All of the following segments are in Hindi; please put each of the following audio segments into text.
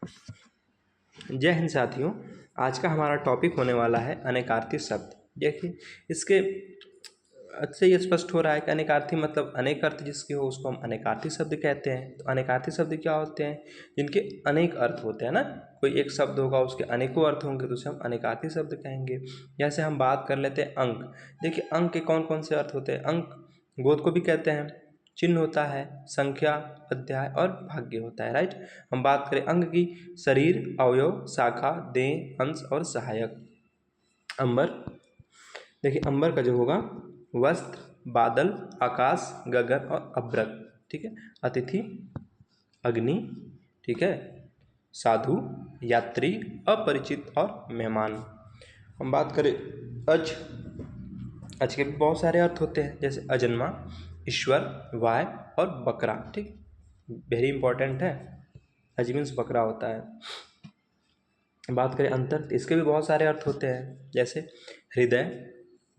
जय हिंद साथियों, आज का हमारा टॉपिक होने वाला है अनेकार्थी शब्द। देखिए, इसके अच्छे ये स्पष्ट हो रहा है कि अनेकार्थी मतलब अनेक अर्थ जिसके हो उसको हम अनेकार्थी शब्द कहते हैं। तो अनेकार्थी शब्द क्या होते हैं? जिनके अनेक अर्थ होते हैं ना। कोई एक शब्द होगा उसके अनेकों अर्थ होंगे तो उसे हम अनेकार्थी शब्द कहेंगे। जैसे हम बात कर लेते हैं अंक। देखिए, अंक के कौन कौन से अर्थ होते हैं? अंक गोद को भी कहते हैं, चिन्ह होता है, संख्या, अध्याय और भाग्य होता है। राइट। हम बात करें अंग की, शरीर, अवयव, शाखा, देह, अंश और सहायक। अंबर, देखिए अंबर का जो होगा वस्त्र, बादल, आकाश, गगन और अभ्रक। ठीक है। अतिथि, अग्नि, ठीक है, साधु, यात्री, अपरिचित और मेहमान। हम बात करें अज, अज के भी बहुत सारे अर्थ होते हैं, जैसे अजन्मा, ईश्वर, वाय और बकरा। ठीक, वेरी इंपॉर्टेंट है। अज मीन्स बकरा होता है। बात करें अंतर, तो इसके भी बहुत सारे अर्थ होते हैं, जैसे हृदय,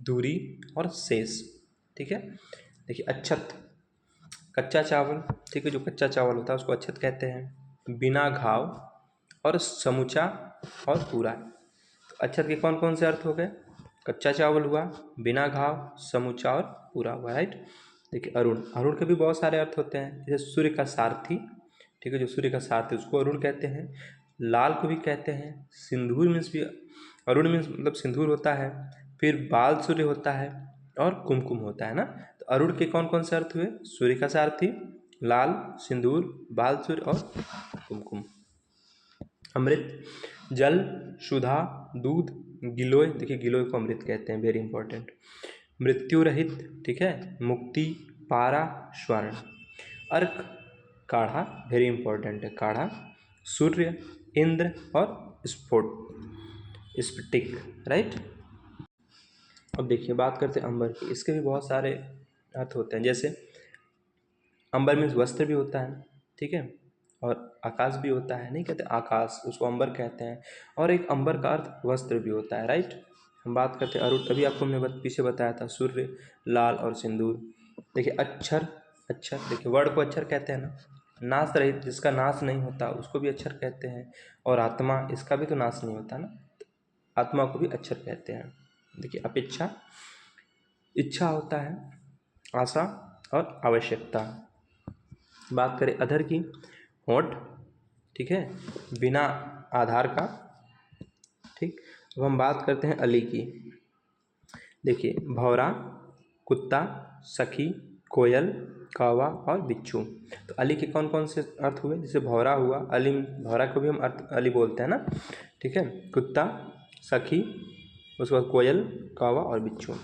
दूरी और शेष। ठीक है। देखिए अच्छत, कच्चा चावल, ठीक है, जो कच्चा चावल होता है उसको अच्छत कहते हैं। बिना घाव और समूचा और पूरा। तो अच्छत के कौन कौन से अर्थ हो गए? कच्चा चावल हुआ, बिना घाव, समूचा और पूरा हुआ। राइट। देखिए अरुण, अरुण के भी बहुत सारे अर्थ होते हैं, जैसे सूर्य का सारथी, ठीक है, जो सूर्य का सारथी उसको अरुण कहते हैं। लाल को भी कहते हैं। सिंदूर मीन्स भी, अरुण मीन्स मतलब सिंदूर होता है। फिर बाल सूर्य होता है और कुमकुम होता है ना। तो अरुण के कौन कौन से अर्थ हुए? सूर्य का सारथी, लाल, सिंदूर, बाल सूर्य और कुमकुम। अमृत, जल, सुधा, दूध, गिलोय, देखिए गिलोय को अमृत कहते हैं, वेरी इंपॉर्टेंट। मृत्यु रहित, ठीक है, मुक्ति, पारा, स्वर्ण। अर्क, काढ़ा, वेरी इंपॉर्टेंट है काढ़ा। सूर्य, इंद्र और स्फोट, स्फटिक। राइट। अब देखिए बात करते हैं अंबर की। इसके भी बहुत सारे अर्थ होते हैं, जैसे अंबर मीन्स वस्त्र भी होता है, ठीक है, और आकाश भी होता है, नहीं कहते आकाश, उसको अंबर कहते हैं। और एक अंबर का अर्थ वस्त्र भी होता है। राइट। हम बात करते हैं अरुण, तभी आपको हमने पीछे बताया था, सूर्य, लाल और सिंदूर। देखिए अक्षर, अक्षर देखिए वर्ड को अक्षर कहते हैं ना। नाश रहित, जिसका नाश नहीं होता उसको भी अक्षर कहते हैं। और आत्मा, इसका भी तो नाश नहीं होता ना, आत्मा को भी अक्षर कहते हैं। देखिए अपेक्षा, इच्छा होता है, आशा और आवश्यकता। बात करें अधर की, होंठ, ठीक है, बिना आधार का। ठीक। अब हम बात करते हैं अली की। देखिए भौरा, कुत्ता, सखी, कोयल, कौवा और बिच्छू। तो अली के कौन कौन से अर्थ हुए? जैसे भौरा हुआ, अली, भौरा को भी हम अर्थ अली बोलते हैं ना, ठीक है, कुत्ता, सखी, उसके बाद कोयल, कौवा और बिच्छू।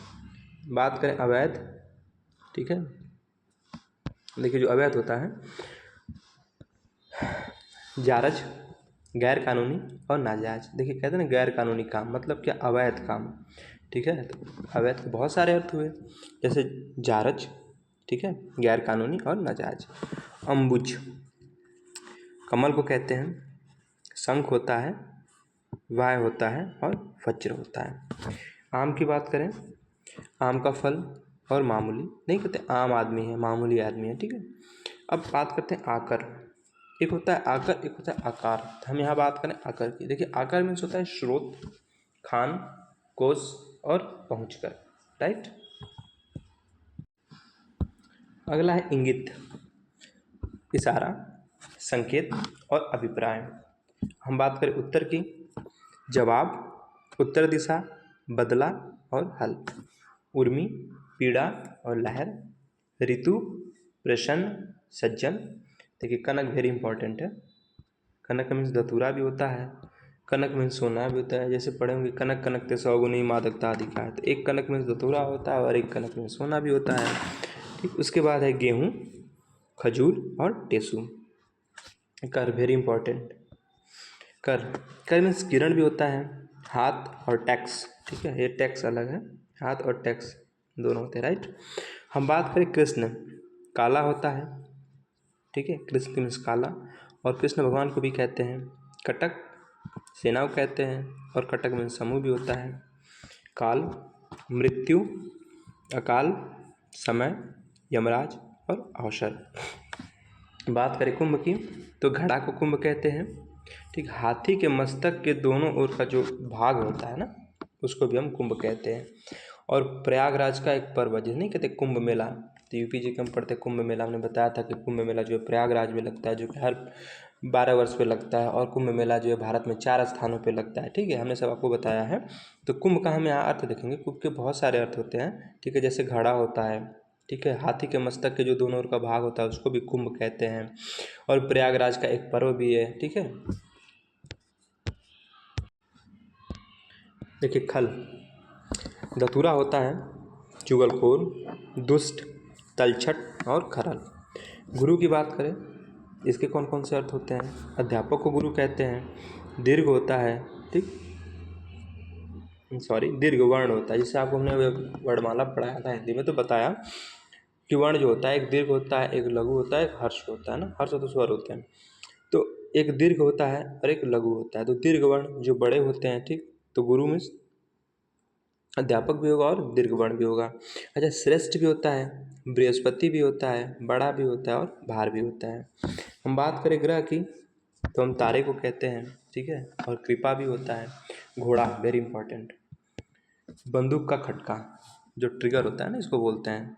बात करें अवैध, ठीक है, देखिए जो अवैध होता है, जारज, गैर कानूनी और नाजायज। देखिए कहते हैं ना गैर कानूनी काम मतलब क्या? अवैध काम। ठीक है। तो अवैध के बहुत सारे अर्थ हुए, जैसे जारज, ठीक है, गैर कानूनी और नाजायज। अम्बुज, कमल को कहते हैं। शंख होता है, वाय होता है और वज्र होता है। आम की बात करें, आम का फल और मामूली, नहीं कहते आम आदमी है, मामूली आदमी है, ठीक है। अब बात करते हैं आकर। एक होता है आकर, एक होता है आकार। तो हम यहाँ बात करें आकर की। देखिए आकार मीन्स होता है स्रोत, खान, कोष और पहुँचकर। राइट। अगला है इंगित, इशारा, संकेत और अभिप्राय। हम बात करें उत्तर की, जवाब, उत्तर दिशा, बदला और हल। उर्मी, पीड़ा और लहर। ऋतु, प्रसन्न, सज्जन। देखिए कनक वेरी इंपॉर्टेंट है। कनक मीन्स धतूरा भी होता है, कनक मीन्स सोना भी होता है। जैसे पढ़े होंगे कनक कनकते सौगुनी मादकता अधिका है, तो एक कनक मीन्स धतूरा होता है और एक कनक मीन्स सोना भी होता है। ठीक। उसके बाद है गेहूँ, खजूर और टेसू। कर वेरी इंपॉर्टेंट, कर, कर मीन्स किरण भी होता है, हाथ और टैक्स, ठीक है, ये टैक्स अलग है, हाथ और टैक्स दोनों होते हैं। राइट। हम बात करें कृष्ण, काला होता है, ठीक है, कृष्ण मीन्स काला। और कृष्ण भगवान को भी कहते हैं। कटक, सेना को कहते हैं, और कटक मीन्स समूह भी होता है। काल, मृत्यु, अकाल, समय, यमराज और अवसर। बात करें कुंभ की, तो घड़ा को कुंभ कहते हैं, ठीक, हाथी के मस्तक के दोनों ओर का जो भाग होता है ना, उसको भी हम कुंभ कहते हैं। और प्रयागराज का एक पर्व है जिसे नहीं कहते कुंभ मेला, तो यूपी जी के हम पढ़ते कुंभ मेला, हमने बताया था कि कुंभ मेला जो है प्रयागराज में लगता है, जो कि हर 12 वर्ष पे लगता है। और कुंभ मेला जो है भारत में 4 स्थानों पे लगता है। ठीक है, हमने सब आपको बताया है। तो कुंभ का हम यहाँ अर्थ देखेंगे। कुंभ के बहुत सारे अर्थ होते हैं। ठीक है, जैसे घड़ा होता है, ठीक है, हाथी के मस्तक के जो दोनों ओर का भाग होता है उसको भी कुंभ कहते हैं। और प्रयागराज का एक पर्व भी है। ठीक है, देखिए, खल धतूरा होता है, चुगलखोर, दुष्ट, तलछट और खरल। गुरु की बात करें, इसके कौन कौन से अर्थ होते हैं? अध्यापक को गुरु कहते हैं। दीर्घ होता है, ठीक, सॉरी, दीर्घ वर्ण होता है, जिससे आपको हमने वर्णमाला पढ़ाया था हिंदी में, तो बताया कि वर्ण जो होता है एक दीर्घ होता है, एक लघु होता है, एक हर्ष होता है ना। हर्ष तो स्वर होते हैं। तो एक दीर्घ होता है और एक लघु होता है। तो दीर्घ वर्ण जो बड़े होते हैं, ठीक, तो गुरु में अध्यापक भी होगा और दीर्घ वर्ण भी होगा। अच्छा, श्रेष्ठ भी होता है, बृहस्पति भी होता है, बड़ा भी होता है और भार भी होता है। हम बात करें ग्रह की, तो हम तारे को कहते हैं। ठीक है, और कृपा भी होता है। घोड़ा, वेरी इंपॉर्टेंट। बंदूक का खटका जो ट्रिगर होता है ना, इसको बोलते हैं,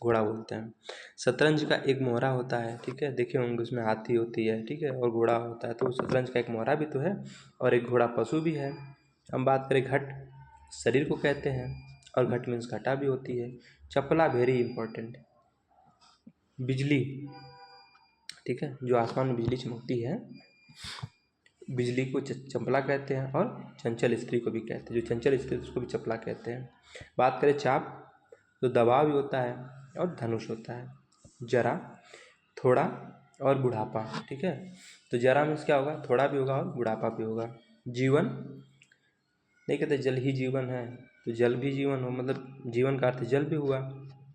घोड़ा बोलते हैं। शतरंज का एक मोहरा होता है। ठीक है, देखे होंगे उसमें हाथी होती है, ठीक है, और घोड़ा होता है। तो शतरंज का एक मोहरा भी तो है, और एक घोड़ा पशु भी है। हम बात करें घट, शरीर को कहते हैं, और घट मीन्स घटा भी होती है। चपला, वेरी इंपॉर्टेंट। बिजली, ठीक है, जो आसमान में बिजली चमकती है, बिजली को चपला कहते हैं। और चंचल स्त्री को भी कहते हैं, जो चंचल स्त्री उसको भी चपला कहते हैं। बात करें चाप, तो दबाव भी होता है और धनुष होता है। जरा, थोड़ा और बुढ़ापा। ठीक है, तो जरा मीन्स क्या होगा? थोड़ा भी होगा और बुढ़ापा भी होगा। जीवन, नहीं कहते जल ही जीवन है, तो जल भी जीवन हो, मतलब जीवन का अर्थ जल भी हुआ,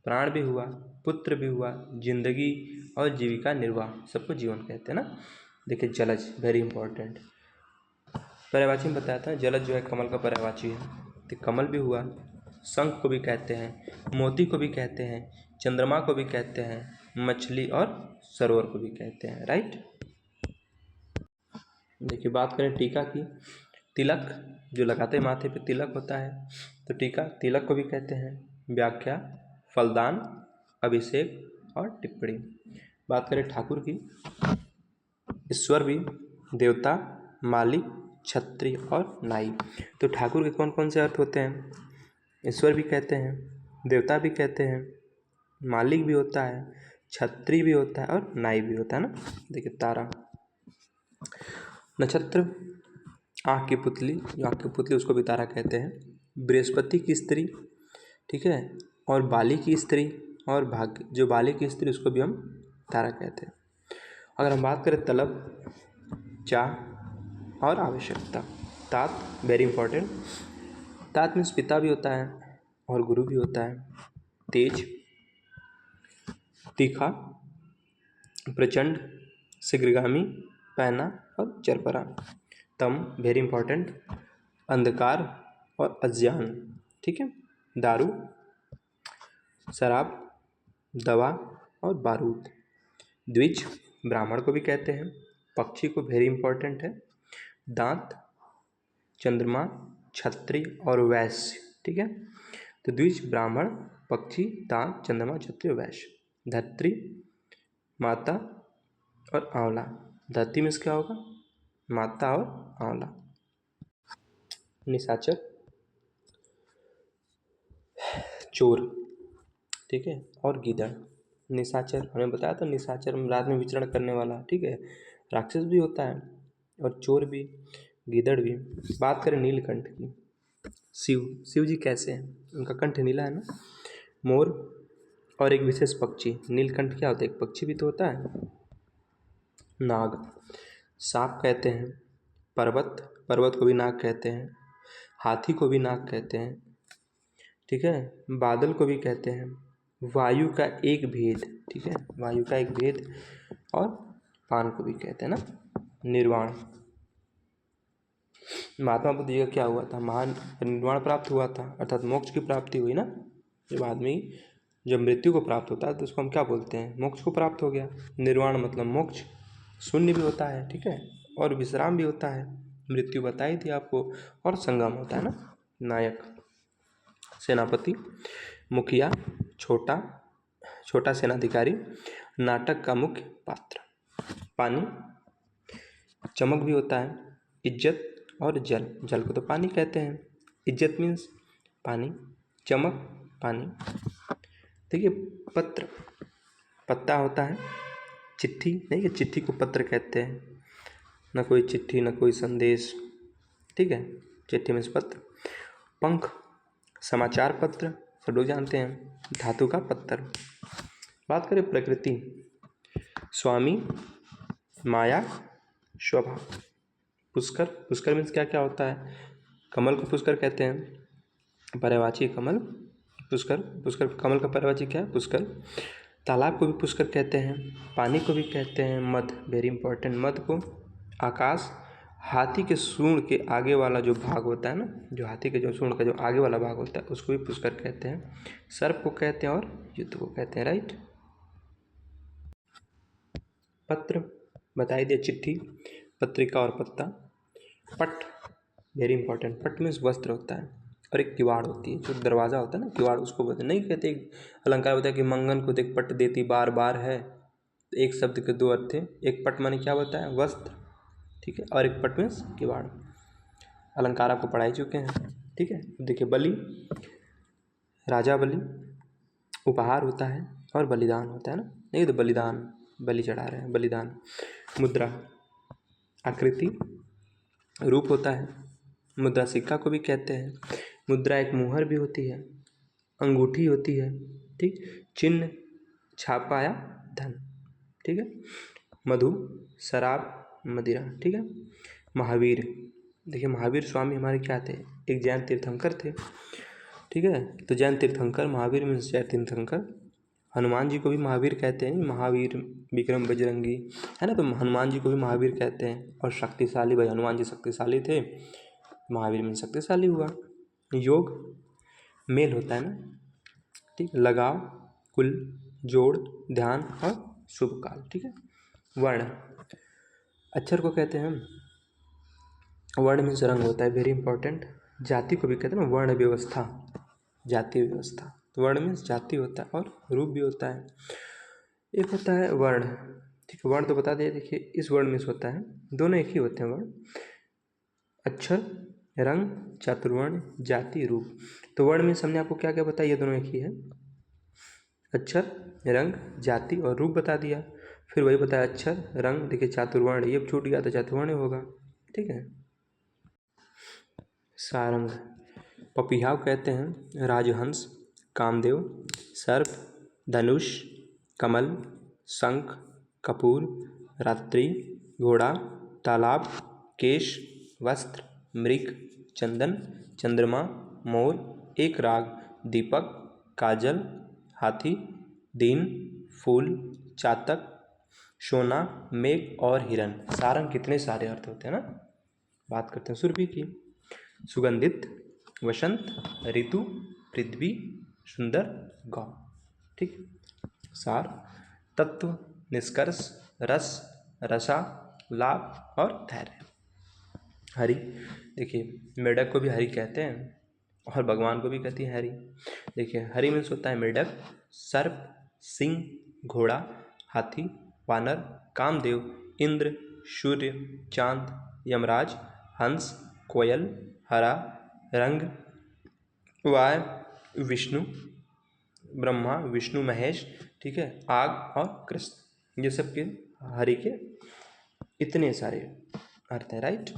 प्राण भी हुआ, पुत्र भी हुआ, जिंदगी और जीविका निर्वाह, सबको जीवन कहते हैं ना। देखिए, जलज, वेरी इंपॉर्टेंट। पर्यायवाची में बताया था, जलज जो है कमल का पर्यायवाची है, तो कमल भी हुआ। शंख को भी कहते हैं, मोती को भी कहते हैं, चंद्रमा को भी कहते हैं, मछली और सरोवर को भी कहते हैं। राइट। देखिए, बात करें टीका की, तिलक जो लगाते हैं माथे पे, तिलक होता है, तो टीका, तिलक को भी कहते हैं। व्याख्या, फलदान, अभिषेक और टिप्पणी। बात करें ठाकुर की, ईश्वर भी, देवता, मालिक, छत्री और नाई। तो ठाकुर के कौन कौन से अर्थ होते हैं? ईश्वर भी कहते हैं, देवता भी कहते हैं, मालिक भी होता है, छत्री भी होता है और नाई भी होता है ना। देखिए, तारा, नक्षत्र, आँख की पुतली, जो आँख की पुतली उसको भी तारा कहते हैं। बृहस्पति की स्त्री, ठीक है, और बाली की स्त्री, और भाग्य, जो बाली की स्त्री उसको भी हम तारा कहते हैं। अगर हम बात करें तलब, चाह और आवश्यकता, तात, वेरी इंपॉर्टेंट। तात मीन्स पिता भी होता है और गुरु भी होता है। तेज, तीखा, प्रचंड, शीघ्रगामी, पैना और चरपरा। तम, वेरी इंपॉर्टेंट, अंधकार और अज्ञान। ठीक है, दारू, शराब, दवा और बारूद। द्विज, ब्राह्मण को भी कहते हैं, पक्षी को, वेरी इंपॉर्टेंट है। दांत, चंद्रमा, छत्री और वैश्य। ठीक है, तो द्विज, ब्राह्मण, पक्षी, दांत, चंद्रमा, छत्री और वैश्य। धरती, माता और आंवला। धरती में क्या होगा? माता और आंवला। निशाचर, चोर, ठीक है, और गीदड़। निशाचर हमें बताया था, निशाचर रात में विचरण करने वाला, ठीक है, राक्षस भी होता है, और चोर भी, गीदड़ भी। बात करें नीलकंठ की, शिव जी कैसे हैं? उनका कंठ नीला है ना। मोर और एक विशेष पक्षी, नीलकंठ क्या होता है? एक पक्षी भी तो होता है। नाग, सांप कहते हैं। पर्वत को भी नाग कहते हैं। हाथी को भी नाग कहते हैं। ठीक है, बादल को भी कहते हैं। वायु का एक भेद, ठीक है, वायु का एक भेद, और पान को भी कहते हैं ना। निर्वाण, महात्मा बुद्ध जी का क्या हुआ था? महान निर्वाण प्राप्त हुआ था, अर्थात मोक्ष की प्राप्ति हुई ना। जब आदमी जब मृत्यु को प्राप्त होता है तो उसको हम क्या बोलते हैं? मोक्ष को प्राप्त हो गया। निर्वाण मतलब मोक्ष, शून्य भी होता है, ठीक है, और विश्राम भी होता है, मृत्यु बताई थी आपको, और संगम होता है ना। नायक, सेनापति, मुखिया, छोटा छोटा सेनाधिकारी, नाटक का मुख्य पात्र। पानी, चमक भी होता है, इज्जत और जल, जल को तो पानी कहते हैं, इज्जत मीन्स पानी, चमक पानी। देखिए पत्र, पत्ता होता है, चिट्ठी नहीं है, चिट्ठी को पत्र कहते हैं, न कोई चिट्ठी न कोई संदेश, ठीक है, चिट्ठी मीन्स पत्र। पंख, समाचार पत्र, सब लोग जानते हैं, धातु का पत्थर। बात करें प्रकृति, स्वामी, माया, शोभा। पुष्कर, पुष्कर मीन्स क्या क्या होता है, कमल को पुष्कर कहते हैं, पर्यायवाची कमल, पुष्कर, पुष्कर कमल का पर्यायवाची क्या है, पुष्कर। तालाब को भी पुष्कर कहते हैं, पानी को भी कहते हैं मध, वेरी इंपॉर्टेंट, मध को। आकाश, हाथी के सूंड के आगे वाला जो भाग होता है ना, जो हाथी के जो सूंड का जो आगे वाला भाग होता है उसको भी पुष्कर कहते हैं। सर्प को कहते हैं और युद्ध को कहते हैं, राइट। पत्र बताई दिया, चिट्ठी, पत्रिका और पत्ता। पट, वेरी इंपॉर्टेंट, पट मीन्स वस्त्र होता है, और एक किवाड़ होती है, जो दरवाज़ा होता है ना, किवाड़, उसको बोलते हैं। नहीं कहते, एक अलंकार होता है कि मंगन को देख पट देती बार बार है, एक शब्द के दो अर्थ थे, एक पट माने क्या होता है, वस्त्र, ठीक है, और एक पट मीन्स किवाड़। अलंकार आपको पढ़ा ही चुके हैं, ठीक है। देखिए बलि, राजा बलि, उपहार होता है और बलिदान होता है ना, नहीं तो बलिदान, बलि चढ़ा रहे हैं, बलिदान। मुद्रा, आकृति, रूप होता है, मुद्रा सिक्का को भी कहते हैं, मुद्रा एक मुहर भी होती है, अंगूठी होती है, ठीक, चिन्ह, छापा या धन, ठीक है। मधु, शराब, मदिरा, ठीक है। महावीर, देखिए महावीर स्वामी हमारे क्या थे, एक जैन तीर्थंकर थे, ठीक है, तो जैन तीर्थंकर, महावीर मीन्स जैन तीर्थंकर। हनुमान जी को भी महावीर कहते हैं, महावीर, विक्रम बजरंगी, है ना, तो हनुमान जी को भी महावीर कहते हैं। और शक्तिशाली, भाई हनुमान जी शक्तिशाली थे, महावीर मीन्स शक्तिशाली हुआ। योग, मेल होता है ना, ठीक, लगाव, कुल, जोड़, ध्यान और शुभ काल, ठीक है। वर्ण, अक्षर को कहते हैं, वर्ण मीन्स रंग होता है, वेरी इंपॉर्टेंट। जाति को भी कहते हैं ना, वर्ण व्यवस्था, जाति व्यवस्था, तो वर्ण मीन्स जाति होता है और रूप भी होता है। एक होता है वर्ण, ठीक है, वर्ण तो बता दिया, देखिए इस वर्ण मीन्स होता है, दोनों एक ही होते हैं वर्ण, अक्षर, रंग, चातुर्वर्ण, जाति, रूप। तो वर्ण मीन्स हमने आपको क्या क्या बताया, ये दोनों एक ही है, अक्षर, रंग, जाति और रूप बता दिया। फिर वही बताया अक्षर, रंग, देखिए चातुर्वर्ण, ये छूट गया तो चातुर्वर्ण होगा, ठीक है। सारंग, पपीहा कहते हैं, राजहंस, कामदेव, सर्प, धनुष, कमल, शंख, कपूर, रात्रि, घोड़ा, तालाब, केश, वस्त्र, मृग, चंदन, चंद्रमा, मोर, एक राग, दीपक, काजल, हाथी, दिन, फूल, चातक, सोना, मेघ और हिरन। सारंग कितने सारे अर्थ होते हैं ना। बात करते हैं सुरभि की, सुगंधित, वसंत, ऋतु, पृथ्वी, सुंदर, गौ, ठीक। सार, तत्व, निष्कर्ष, रस, रसा, लाभ और धैर्य। हरि, देखिए मेढक को भी हरि कहते हैं और भगवान को भी कहती है हरि। देखिए हरि मीन्स होता है मेढक, सर्प, सिंह, घोड़ा, हाथी, वानर, कामदेव, इंद्र, सूर्य, चांद, यमराज, हंस, कोयल, हरा, रंग, वाय, विष्णु, ब्रह्मा, विष्णु महेश, ठीक है, आग और कृष्ण, ये सब के हरि के इतने सारे अर्थ हैं, राइट।